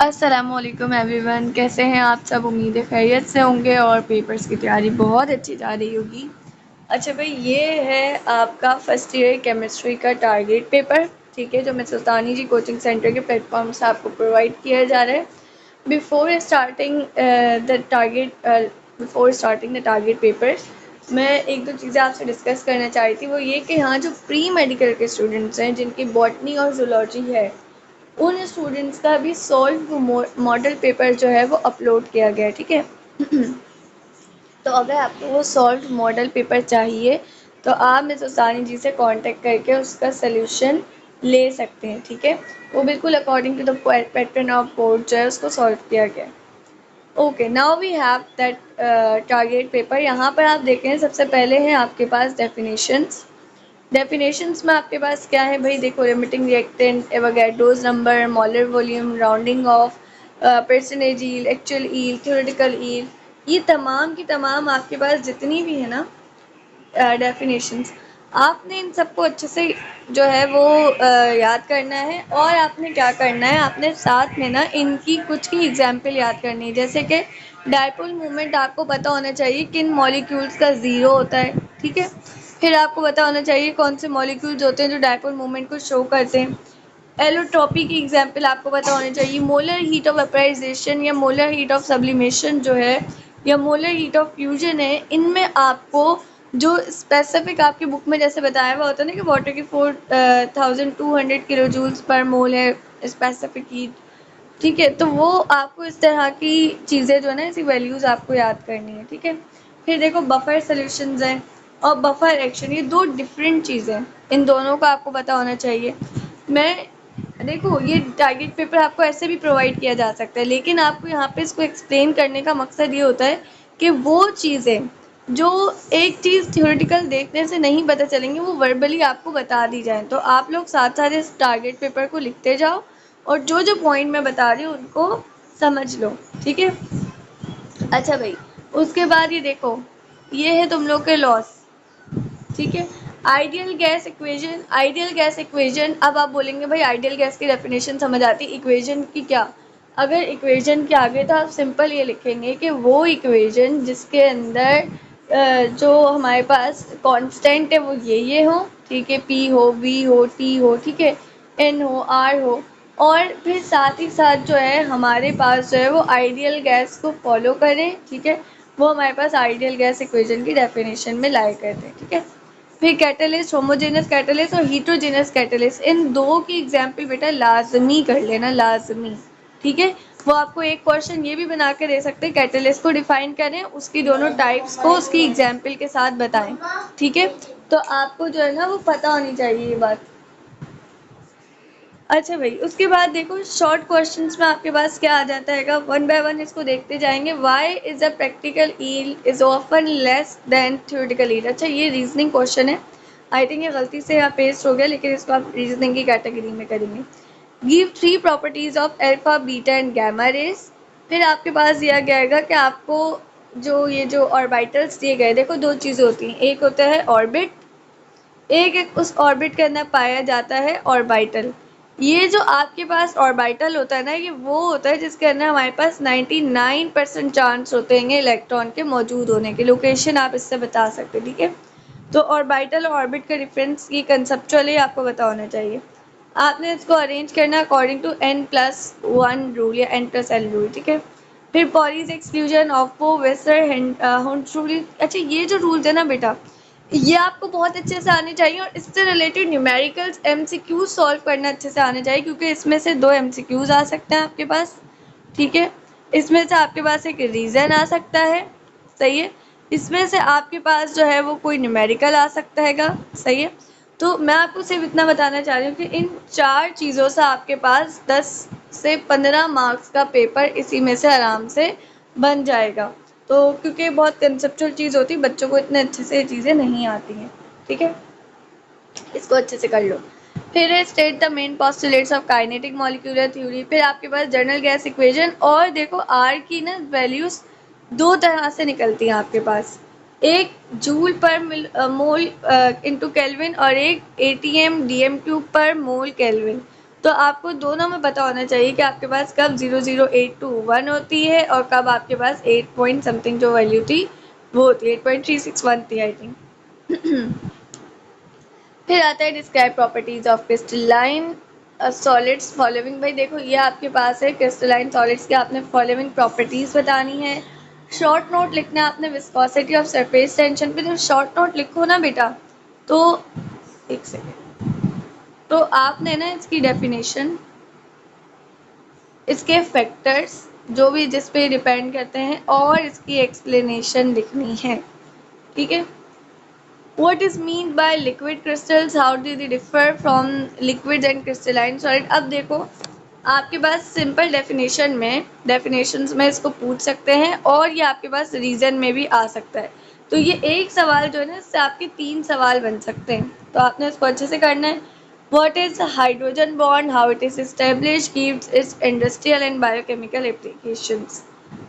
अस्सलामुअलैकुम एवरीवन, कैसे हैं आप सब। उम्मीद है खैरियत से होंगे और पेपर्स की तैयारी बहुत अच्छी जा रही होगी। अच्छा भाई, ये है आपका फर्स्ट ईयर केमिस्ट्री का टारगेट पेपर, ठीक है, जो मैं सुल्तानी जी कोचिंग सेंटर के प्लेटफॉर्म से आपको प्रोवाइड किया जा रहा है। Before starting the target before starting the target papers, मैं एक दो चीज़ें आपसे डिस्कस करना चाह रही थी। वो ये कि यहाँ जो प्री मेडिकल के स्टूडेंट्स हैं जिनकी बॉटनी और जूलॉजी है, उन स्टूडेंट्स का भी सॉल्व मॉडल पेपर जो है वो अपलोड किया गया है, ठीक है। तो अगर आपको वो सॉल्व मॉडल पेपर चाहिए तो आप मिस उसानी जी से कांटेक्ट करके उसका सल्यूशन ले सकते हैं, ठीक है। वो बिल्कुल according to the pattern of board जो है उसको सॉल्व किया गया है। Okay, now we have that target paper. यहाँ पर आप देखें, सबसे पहले है आपके पास डेफिनेशंस। डेफिनेशंस में आपके पास क्या है भाई, देखो, limiting reactant, Avogadro's number, मॉलर volume, rounding off, percentage yield, actual yield, theoretical yield, ये तमाम की तमाम आपके पास जितनी भी है ना डेफिनेशंस, आपने इन सबको अच्छे से जो है वो याद करना है। और आपने क्या करना है, आपने साथ में ना इनकी कुछ की एग्जाम्पल याद करनी है। जैसे कि डायपोल मूवमेंट आपको पता होना चाहिए किन मॉलिक्यूल्स का ज़ीरो होता है, ठीक है। फिर आपको पता होना चाहिए कौन से मॉलिक्यूल्स होते हैं जो डायपोल मूवमेंट को शो करते हैं। एलोट्रॉपी की एग्जाम्पल आपको पता होनी चाहिए। मोलर हीट ऑफ वेपराइजेशन या मोलर हीट ऑफ सब्लिमेशन जो है, या मोलर हीट ऑफ फ्यूजन है, इनमें आपको जो स्पेसिफिक आपकी बुक में जैसे बताया हुआ होता है ना कि वाटर की 4200 किलो जूल्स पर मोल है स्पेसिफिक हीट, ठीक है। तो वो आपको इस तरह की चीज़ें जो है ना, ऐसी वैल्यूज़ आपको याद करनी है, ठीक है। फिर देखो, बफर सॉल्यूशंस हैं और बफर एक्शन, ये दो डिफरेंट चीज़ें हैं। इन दोनों का आपको पता होना चाहिए। मैं देखो, ये टारगेट पेपर आपको ऐसे भी प्रोवाइड किया जा सकता है, लेकिन आपको यहाँ पे इसको एक्सप्लेन करने का मकसद ये होता है कि वो चीज़ें जो एक चीज़ थ्योरेटिकल देखने से नहीं पता चलेंगी, वो वर्बली आपको बता दी जाए। तो आप लोग साथ साथ इस टारगेट पेपर को लिखते जाओ और जो जो पॉइंट मैं बता रही हूँ उनको समझ लो, ठीक है। अच्छा भाई, उसके बाद ये देखो, ये है तुम लोग के लॉस, ठीक है। Ideal gas equation, ideal gas equation, अब आप बोलेंगे भाई आइडियल गैस की डेफिनेशन समझ आती, इक्वेशन की क्या। अगर इक्वेशन के आगे तो आप सिंपल ये लिखेंगे कि वो इक्वेशन जिसके अंदर जो हमारे पास कांस्टेंट है वो ये हो, ठीक है, पी हो, वी हो, टी हो, ठीक है, एन हो, आर हो। और फिर साथ ही साथ जो है हमारे पास जो है वो आइडियल गैस को फॉलो करें, ठीक है। वो हमारे पास आइडियल गैस इक्वेशन की डेफिनेशन में लाए करते हैं, ठीक है। फिर कैटलिस्ट, होमोजेनस कैटलिस्ट और हीट्रोजेनस कैटलिस्ट, इन दो की एग्जाम्पल बेटा लाजमी कर लेना, लाजमी, ठीक है। वो आपको एक क्वेश्चन ये भी बना के दे सकते हैं, कैटलिस्ट को डिफाइन करें, उसकी दोनों टाइप्स को उसकी एग्जाम्पल के साथ बताएं, ठीक है। तो आपको जो है ना वो पता होनी चाहिए ये बात। अच्छा भाई, उसके बाद देखो शॉर्ट क्वेश्चंस में आपके पास क्या आ जाता है, वन बाय वन इसको देखते जाएंगे। Why is a practical yield is often less than theoretical yield. अच्छा, ये रीजनिंग क्वेश्चन है, आई थिंक ये गलती से यहाँ पेस्ट हो गया, लेकिन इसको आप रीजनिंग की कैटेगरी में करेंगे। Give three properties of alpha, beta and gamma rays. फिर आपके पास दिया गया कि आपको जो ऑर्बिटल्स दिए गए, देखो दो चीज़ें होती हैं, एक होता है ऑर्बिट, एक उस ऑर्बिट के अंदर पाया जाता है ऑर्बिटल। ये जो आपके पास ऑर्बिटल होता है ना, ये वो होता है जिसके अंदर हमारे पास 99% चांस होते हैं इलेक्ट्रॉन के मौजूद होने के। लोकेशन आप इससे बता सकते, ठीक है। तो ऑर्बिटल और ऑर्बिट का डिफरेंस ये कंसेप्चुअली आपको पता होना चाहिए। आपने इसको अरेंज करना अकॉर्डिंग टू n+1 रूल या n+l रूल, ठीक है। फिर पॉलीज एक्सक्लूजन, ऑफो, वेसर, रूल। अच्छा, ये जो रूल्स है ना बेटा, ये आपको बहुत अच्छे से आने चाहिए और इससे रिलेटेड न्यूमेरिकल्स एमसीक्यूज सॉल्व करना अच्छे से आने चाहिए, क्योंकि इसमें से दो एमसीक्यूज आ सकते हैं आपके पास, ठीक है। इसमें से आपके पास एक रीज़न आ सकता है, सही है। इसमें से आपके पास जो है वो कोई न्यूमेरिकल आ सकता हैगा, सही है। तो मैं आपको सिर्फ इतना बताना चाह रही हूँ कि इन चार चीज़ों से आपके पास 10 से 15 मार्क्स का पेपर इसी में से आराम से बन जाएगा। तो क्योंकि बहुत कंसेप्चुअल चीज़ होती है, बच्चों को इतने अच्छे से ये चीज़ें नहीं आती हैं, ठीक है। इसको अच्छे से कर लो। फिर है state the main postulates of kinetic molecular theory. फिर आपके पास जनरल गैस इक्वेशन, और देखो आर की ना वैल्यूज दो तरह से निकलती हैं आपके पास, एक जूल पर मोल इंटू केल्विन और एक एटीएम डीएम क्यूब पर मोल केल्विन। तो आपको दोनों में पता होना चाहिए कि आपके पास कब 00821 होती है और कब आपके पास 8 पॉइंट समथिंग जो वैल्यू थी वो होती है, 8.361 थी आई थिंक। फिर आता है describe properties of crystalline solids following. भाई देखो ये आपके पास है क्रिस्टलाइन सॉलिड्स के, आपने फॉलोइंग प्रॉपर्टीज बतानी है। शॉर्ट नोट लिखना है आपने विस्कोसिटी ऑफ सरफेस टेंशन पे। जब शॉर्ट नोट लिखो ना बेटा तो एक सेकेंड, तो आपने ना इसकी डेफिनेशन, इसके फैक्टर्स जो भी जिस पे डिपेंड करते हैं और इसकी एक्सप्लेनेशन लिखनी है, ठीक है। What is mean by liquid crystals? How do they differ from liquids and crystalline solid? अब देखो आपके पास सिंपल डेफिनेशंस में इसको पूछ सकते हैं और ये आपके पास रीजन में भी आ सकता है। तो ये एक सवाल जो है ना इससे आपके 3 सवाल बन सकते हैं, तो आपने इसको अच्छे से करना है। What is hydrogen bond? How it is established? Gives its industrial and biochemical applications.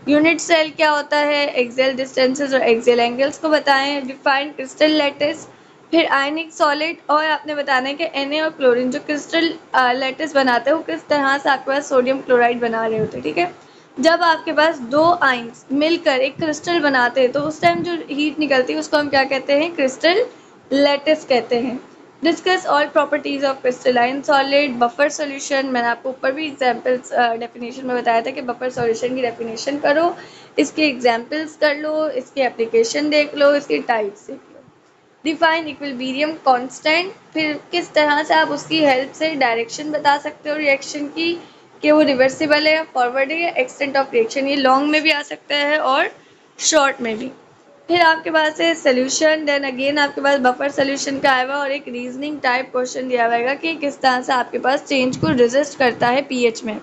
Unit cell क्या होता है, एक्सेल डिस्टेंसेस और एक्सेल एंगल्स को बताएं। डिफाइन क्रिस्टल लैटिस, फिर आयनिक सॉलिड, और आपने बताना है कि Na और क्लोरीन जो क्रिस्टल लैटिस बनाते हैं वो किस तरह से आपके पास सोडियम क्लोराइड बना रहे होते हैं, ठीक है। जब आपके पास दो आयंस मिलकर एक क्रिस्टल बनाते हैं तो उस टाइम जो हीट निकलती है उसको हम क्या कहते हैं, क्रिस्टल लैटिस कहते हैं। Discuss all properties of crystalline solid. Buffer solution, मैंने आपको ऊपर भी एग्जांपल्स डेफिनेशन में बताया था कि बफर सॉल्यूशन की डेफिनेशन करो, इसके एग्जांपल्स कर लो, इसकी एप्लीकेशन देख लो, इसकी टाइप्स देख लो। डिफाइन इक्विलिब्रियम कांस्टेंट, फिर किस तरह से आप उसकी हेल्प से डायरेक्शन बता सकते हो रिएक्शन की, कि वो रिवर्सिबल है या फॉरवर्ड है या एक्सटेंट ऑफ रिएक्शन, ये लॉन्ग में भी आ सकता है और शॉर्ट में भी। फिर आपके पास है सोल्यूशन, देन अगेन आपके पास बफर सोल्यूशन का आएगा और एक रीजनिंग टाइप क्वेश्चन दिया हुआ कि किस तरह से आपके पास चेंज को रेजिस्ट करता है पीएच में,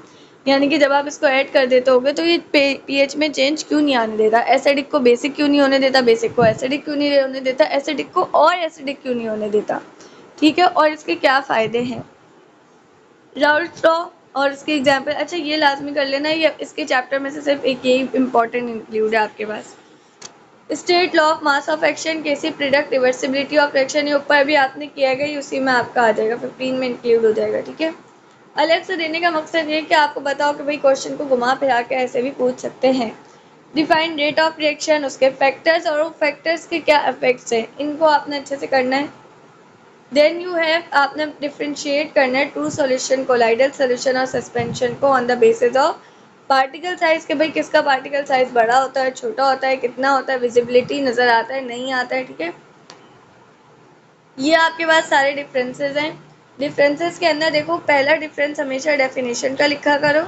यानी कि जब आप इसको ऐड कर देते होगे तो ये पीएच में चेंज क्यों नहीं आने देता, एसिडिक को बेसिक क्यों नहीं होने देता, बेसिक को एसिडिक क्यों नहीं होने देता, एसिडिक को और एसिडिक क्यों नहीं होने देता, ठीक है, और इसके क्या फ़ायदे हैं। राउल्ट लॉ और इसके एग्जाम्पल, अच्छा ये लाजमी कर लेना, ये इसके चैप्टर में से सिर्फ एक यही इंपॉर्टेंट इंक्लूड है आपके पास। State law of mass of action, कैसे प्रोडक्ट रिवर्सिबिलिटी ऑफ एक्शन, ये ऊपर भी आपने किया गया, उसी में आपका आ जाएगा, 15 में इंक्लूड हो जाएगा, ठीक है। अलग से देने का मकसद ये कि आपको बताओ कि भाई क्वेश्चन को घुमा फिरा के ऐसे भी पूछ सकते हैं। डिफाइन रेट ऑफ रिएक्शन, उसके फैक्टर्स और फैक्टर्स के क्या इफेक्ट्स हैं, इनको आपने अच्छे से करना है। देन यू हैव, आपने डिफ्रेंशिएट करना है ट्रू सॉल्यूशन, कोलाइडल सॉल्यूशन और सस्पेंशन को on the basis of particle size के, भाई किसका पार्टिकल साइज बड़ा होता है, छोटा होता है, कितना होता है, विजिबिलिटी नजर आता है, नहीं आता है, ठीक है। ये आपके पास सारे डिफरेंसेस हैं। डिफरेंसेस के अंदर देखो पहला डिफरेंस हमेशा डेफिनेशन का लिखा करो,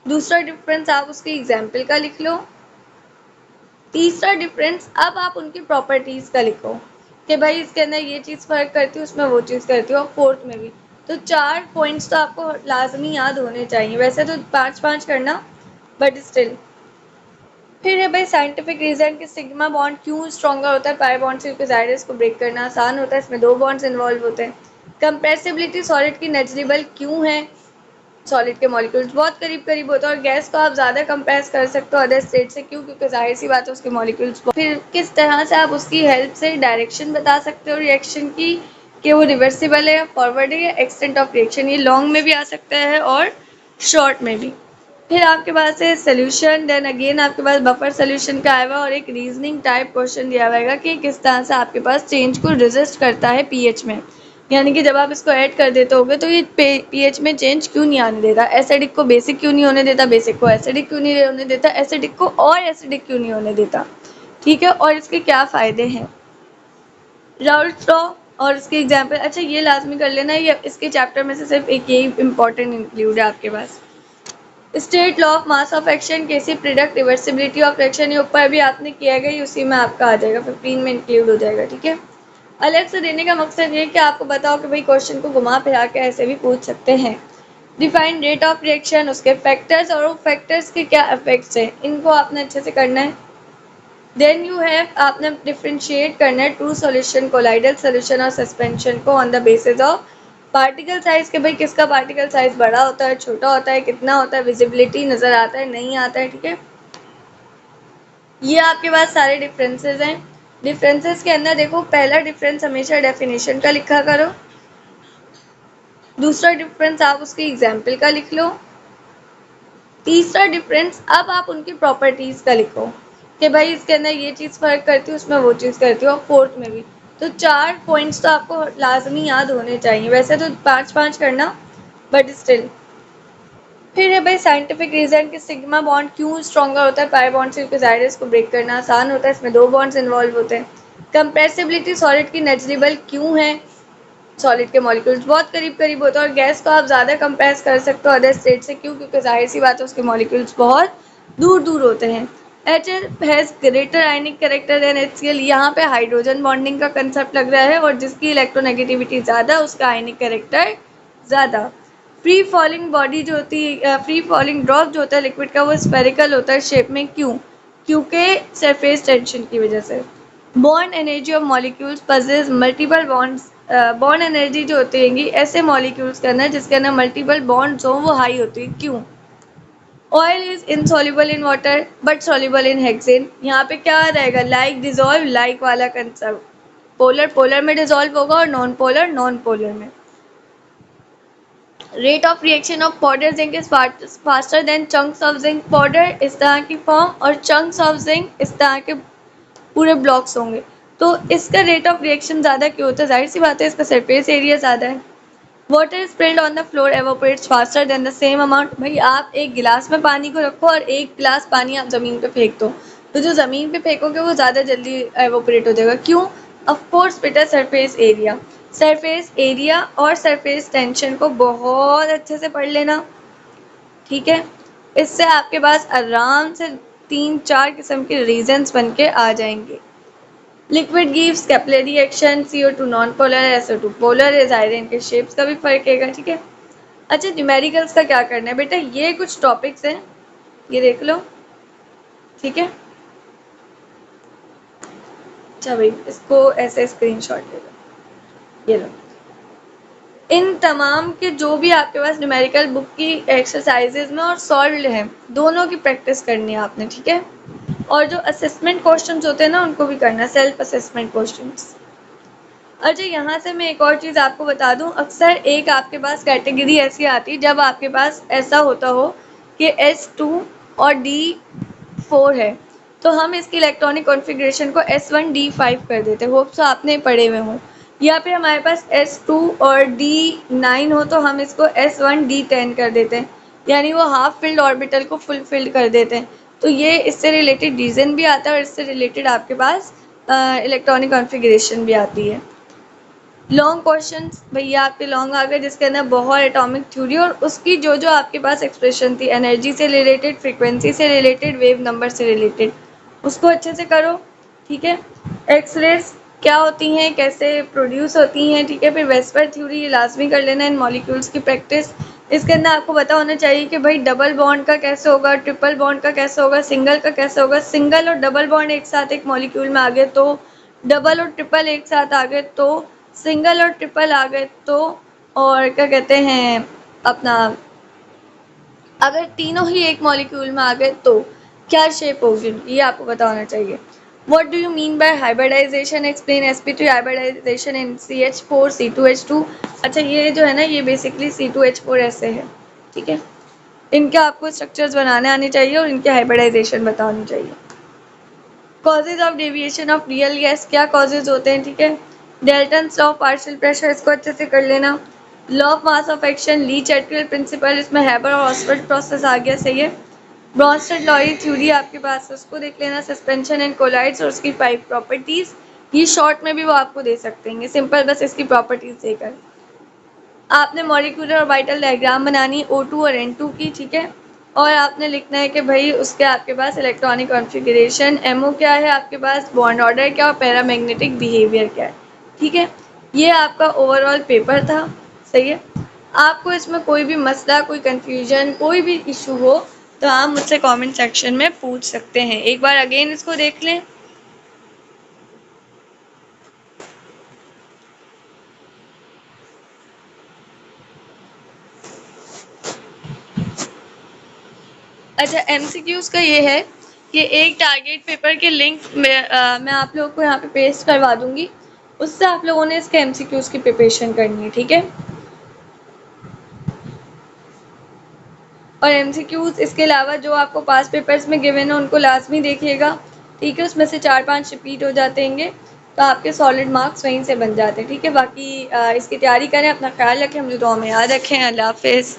दूसरा डिफरेंस आप उसके एग्जाम्पल का लिख लो, तीसरा डिफरेंस अब आप उनकी प्रॉपर्टीज का लिखो कि भाई इसके अंदर ये चीज़ फर्क करती है उसमें वो चीज़ करती है, और फोर्थ में भी। तो 4 पॉइंट्स तो आपको लाजमी याद होने चाहिए, वैसे तो 5-5 करना बट स्टिल। फिर है भाई साइंटिफिक रीजन कि सिग्मा बॉन्ड क्यों स्ट्रॉन्गर होता है पाई बॉन्ड से, क्योंकि जाहिर है इसको ब्रेक करना आसान होता है, इसमें 2 बॉन्ड्स इन्वॉल्व होते हैं। कंप्रेसिबिलिटी सॉलिड की नेग्लिजिबल क्यों है, सॉलिड के मॉलिक्यूल्स बहुत करीब करीब होते हैं और गैस को आप ज़्यादा कंपेयर कर सकते हो अदर स्टेट से, क्यों, क्योंकि जाहिर सी बात है उसके मॉलिक्यूल्स। फिर किस तरह से आप उसकी हेल्प से डायरेक्शन बता सकते हो रिएक्शन की, कि वो रिवर्सिबल है या फॉरवर्ड है या एक्सटेंट ऑफ रिएक्शन, ये लॉन्ग में भी आ सकता है और शॉर्ट में भी। फिर आपके पास है सोल्यूशन, देन अगेन आपके पास बफर सोल्यूशन का आएगा और एक रीजनिंग टाइप क्वेश्चन दिया हुआ कि किस तरह से आपके पास चेंज को रेजिस्ट करता है पीएच में, यानी कि जब आप इसको ऐड कर देते होगे तो ये पीएच में चेंज क्यों नहीं आने देता, एसिडिक को बेसिक क्यों नहीं होने देता, बेसिक को एसिडिक क्यों नहीं होने देता, एसिडिक को और एसिडिक क्यों नहीं होने देता, ठीक है, और इसके क्या फ़ायदे हैं। राउल्ट लॉ और इसके एग्जाम्पल, अच्छा ये लाजमी कर लेना, ये इसके चैप्टर में से सिर्फ एक यही इंपॉर्टेंट इंक्लूड है आपके पास। State law of mass of action, कैसे प्रोडक्ट रिवर्सिबिलिटी ऑफ एक्शन, ये ऊपर भी आपने किया गया, उसी में आपका आ जाएगा, 15 में इंक्लूड हो जाएगा, ठीक है। अलग से देने का मकसद ये कि आपको बताओ कि भाई क्वेश्चन को घुमा फिरा के ऐसे भी पूछ सकते हैं। डिफाइन रेट ऑफ रिएक्शन, उसके फैक्टर्स और फैक्टर्स के क्या इफेक्ट्स हैं, इनको आपने अच्छे से करना है। देन यू हैव, आपने डिफ्रेंशिएट करना है ट्रू सॉल्यूशन, कोलाइडल सॉल्यूशन और सस्पेंशन को on the basis of particle size के, भाई किसका पार्टिकल साइज बड़ा होता है, छोटा होता है, कितना होता है, विजिबिलिटी नजर आता है, नहीं आता है, ठीक है। ये आपके पास सारे डिफरेंसेस हैं। डिफरेंसेस के अंदर देखो पहला डिफरेंस हमेशा डेफिनेशन का लिखा करो, दूसरा डिफरेंस आप उसके एग्जाम्पल का लिख लो। तीसरा डिफरेंस अब आप उनकी प्रॉपर्टीज का लिखो कि भाई इसके अंदर ये चीज़ फर्क करती है, उसमें वो चीज़ करती है, और फोर्थ में भी। तो 4 पॉइंट्स तो आपको लाजमी याद होने चाहिए, वैसे तो 5-5 करना, बट स्टिल। फिर है भाई साइंटिफिक रीजन कि सिग्मा बॉन्ड क्यों स्ट्रॉन्गर होता है पाई बॉन्ड से, क्योंकि जाहिर है इसको ब्रेक करना आसान होता है, इसमें 2 बॉन्ड्स इन्वॉल्व होते हैं। कंप्रेसिबिलिटी सॉलिड की नेग्लिजिबल क्यों है, सॉलिड के मॉलिक्यूल्स बहुत करीब करीब होते हैं, और गैस को आप ज़्यादा कंपेयर कर सकते हो अदर स्टेट से, क्यों, क्योंकि जाहिर सी बात है उसके मॉलिक्यूल्स बहुत दूर दूर होते हैं। HL has greater ionic character than HCl, यहाँ पे हाइड्रोजन बॉन्डिंग का कंसेप्ट लग रहा है, और जिसकी इलेक्ट्रोनेगेटिविटी ज़्यादा उसका आयनिक करेक्टर ज़्यादा। फ्री फॉलिंग बॉडी जो होती है, फ्री फॉलिंग ड्रॉप जो होता है लिक्विड का, वो स्पेरिकल होता है शेप में, क्यों, क्योंकि सरफेस टेंशन की वजह से। Bond energy of molecules possess multiple bonds, bond energy जो होती है ऐसे मॉलिक्यूल्स के अंदर जिसके अंदर मल्टीपल बॉन्ड्स हो, वो हाई होती है, क्यों। Oil is insoluble in water but soluble in hexane, यहाँ पे क्या रहेगा, लाइक डिजॉल्व लाइक वाला कंसेप्ट, पोलर पोलर में डिजॉल्व होगा और नॉन पोलर नॉन पोलर में। Rate of reaction of powder zinc is faster than chunks of zinc, powder इस तरह की फॉर्म और चंक्स ऑफ जिंक इस तरह के पूरे ब्लॉक्स होंगे, तो इसका रेट ऑफ रिएक्शन ज़्यादा क्यों होता है, जाहिर सी बात है इसका सरफेस एरिया ज़्यादा है। Water spread on the floor evaporates faster than the same amount, भाई आप एक गिलास में पानी को रखो और एक गिलास पानी आप ज़मीन पे फेंक दो, तो जो ज़मीन पे फेंकोगे वो ज़्यादा जल्दी एवोपरेट हो जाएगा, क्यों, ऑफकोर्स बेटा सरफेस एरिया। सरफेस एरिया और सरफेस टेंशन को बहुत अच्छे से पढ़ लेना, ठीक है, इससे आपके पास आराम से 3-4 किस्म के रीजन्स बन के आ जाएंगे। Liquid gives capillary action, CO2 non polar है, SO2 पोलर है, जाहिर है इनके शेप्स का भी फर्क है, ठीक है। अच्छा न्यूमेरिकल्स का क्या करना है बेटा, ये कुछ टॉपिक्स हैं, ये देख लो, ठीक है। अच्छा भाई इसको ऐसे स्क्रीनशॉट ले लो, ये लो। इन तमाम के जो भी आपके पास न्यूमेरिकल बुक की एक्सरसाइजेज में और सॉल्व है, दोनों की प्रैक्टिस करनी है आपने, ठीक है। और जो असेसमेंट क्वेश्चंस होते हैं ना उनको भी करना, सेल्फ असेसमेंट क्वेश्चंस। अच्छा यहाँ से मैं एक और चीज़ आपको बता दूँ, अक्सर एक आपके पास कैटेगरी ऐसी आती है जब आपके पास ऐसा होता हो कि S2 और D4 है, तो हम इसकी इलेक्ट्रॉनिक कॉन्फ़िगरेशन को S1D5 कर देते हैं, होप सो आपने पढ़े हुए हों। या फिर हमारे पास S2 और D9 हो तो हम इसको S1D10 कर देते हैं, यानी वो हाफ फिल्ड ऑर्बिटल को फुल फिल्ड कर देते हैं। तो ये इससे रिलेटेड रीज़न भी आता है और इससे रिलेटेड आपके पास इलेक्ट्रॉनिक कॉन्फ़िगरेशन भी आती है। लॉन्ग क्वेश्चंस भैया आपके लॉन्ग आ गए जिसके अंदर बहुत एटॉमिक थ्योरी और उसकी जो जो आपके पास एक्सप्रेशन थी, एनर्जी से रिलेटेड, फ्रीक्वेंसी से रिलेटेड, वेव नंबर से रिलेटेड, उसको अच्छे से करो, ठीक है। एक्सरेज क्या होती हैं, कैसे प्रोड्यूस होती हैं, ठीक है। फिर वेस्पर थ्योरी ये लाजमी कर लेना, इन मॉलिक्यूल्स की प्रैक्टिस। इसके अंदर आपको पता होना चाहिए कि भाई डबल बॉन्ड का कैसे होगा, ट्रिपल बॉन्ड का कैसे होगा, सिंगल का कैसे होगा, सिंगल और डबल बॉन्ड एक साथ एक मॉलिक्यूल में आ गए तो, डबल और ट्रिपल एक साथ आ गए तो, सिंगल और ट्रिपल आ गए तो, और क्या कहते हैं अपना, अगर तीनों ही एक मॉलिक्यूल में आ गए तो क्या शेप होगी, ये आपको पता होना चाहिए। What do you mean by hybridization? Explain sp3 hybridization in CH4 C2H2। अच्छा ये जो है ना ये बेसिकली C2H4 ऐसे है, ठीक है। इनके आपको स्ट्रक्चर्स बनाने आने चाहिए और इनके हाइब्रिडाइजेशन बतानी चाहिए। Causes of deviation of real gas, क्या कॉजेज होते हैं, ठीक है। Dalton's law of partial pressure, इसको अच्छे से कर लेना। Law of mass of action, Le Chatelier principle, इसमें हैबर और ऑसवर्ड प्रोसेस आ गया, सही है। ब्रॉन्स्टेड लॉरी थ्योरी आपके पास उसको देख लेना, सस्पेंशन एंड कोलाइड्स और उसकी 5 प्रॉपर्टीज, ये शॉर्ट में भी वो आपको दे सकते हैं, सिंपल बस इसकी प्रॉपर्टीज देकर। आपने मॉलिक्यूलर और वाइटल डायग्राम बनानी O2 और N2 की, ठीक है। और आपने लिखना है कि भाई उसके आपके पास इलेक्ट्रॉनिक कॉन्फ़िगरेशन, MO क्या है आपके पास, बॉन्ड ऑर्डर क्या और पैरामैग्नेटिक बिहेवियर क्या है, ठीक है। ये आपका ओवरऑल पेपर था, सही है। आपको इसमें कोई भी मसला, कोई कन्फ्यूजन, कोई भी इशू हो तो आप मुझसे कमेंट सेक्शन में पूछ सकते हैं। एक बार अगेन इसको देख लें। अच्छा MCQs का ये है कि एक टारगेट पेपर के लिंक मैं आप लोगों को यहाँ पे पेस्ट करवा दूंगी, उससे आप लोगों ने इसके MCQs की प्रिपरेशन करनी है, ठीक है। और एमसीक्यूज़ इसके अलावा जो आपको पास पेपर्स में गिवन है उनको लाजमी देखिएगा, ठीक है। उसमें से 4-5 रिपीट हो जाते हैं तो आपके सॉलिड मार्क्स वहीं से बन जाते हैं, ठीक है। बाकी इसकी तैयारी करें, अपना ख्याल रखें, मुझे दुआ में याद रखें। अल्लाह हाफ़िज़।